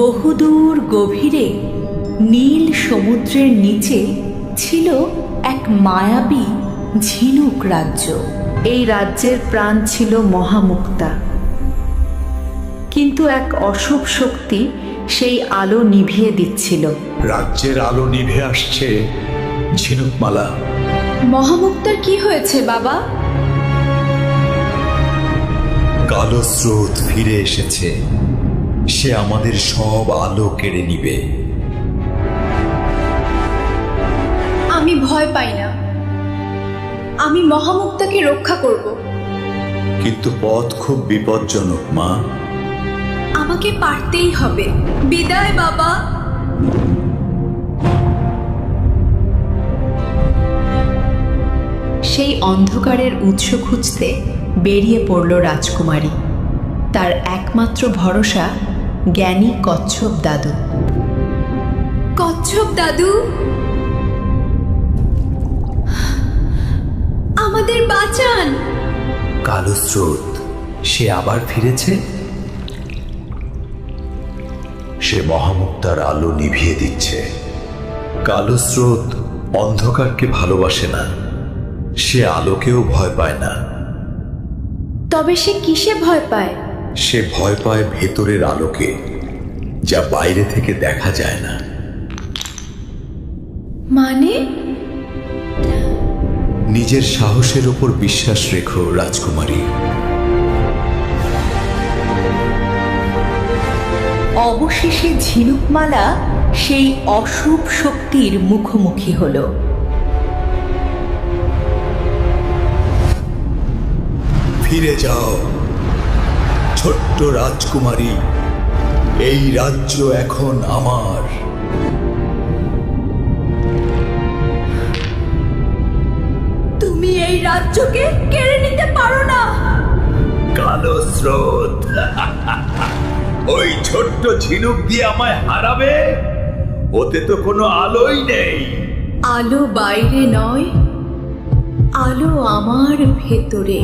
বহুদূর গভীরে নীল সমুদ্রের নিচে ছিল এক মায়াবী ঝিনুক রাজ্য। এই রাজ্যের প্রাণ ছিল মহামুক্তা, কিন্তু এক অশুভ শক্তি সেই আলো নিভিয়ে দিচ্ছিল। রাজ্যের আলো নিভে আসছে ঝিনুকমালা। মহামুক্তার কি হয়েছে বাবা? কালো স্রোত ফিরে এসেছে, সে আমাদের সব আলো কেড়ে নিবে। আমি ভয় পাই না, আমি মহামুক্তাকে রক্ষা করব। কিন্তু পথ খুব বিপজ্জনক মা। আমাকে পারতেই হবে। বিদায় বাবা। সেই অন্ধকারের উৎস খুঁজতে বেরিয়ে পড়ল রাজকুমারী। তার একমাত্র ভরসা জ্ঞানী কচ্ছপ দাদু। কচ্ছপ দাদু, আমাদের বাঁচান। কালো স্রোত, সে আবার ফিরেছে। সে মহামুক্তার আলো নিভিয়ে দিচ্ছে। কালো স্রোত অন্ধকারকে ভালোবাসে না, সে আলোকেও ভয় পায় না। তবে সে কিসে ভয় পায়? সে ভয় পায় ভেতরের আলোকে, যা বাইরে থেকে দেখা যায় না। মানে? নিজের সাহসের উপর বিশ্বাস রেখো রাজকুমারী। অবশেষে ঝিনুকমালা সেই অশুভ শক্তির মুখোমুখি হল। ফিরে যাও ছোট্ট রাজকুমারী, এই রাজ্য এখন আমার। তুমি এই রাজ্যকে কেড়ে নিতে পারো না। কালো স্রোত, ওই ছোট্ট ঝিনুক দিয়ে আমায় হারাবে? ওতে তো কোনো আলোই নেই। আলো বাইরে নয়, আলো আমার ভেতরে।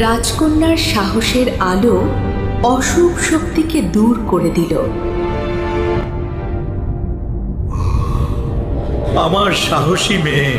রাজকন্যার সাহসের আলো অশুভ শক্তিকে দূর করে দিল। আমার সাহসী মেয়ে,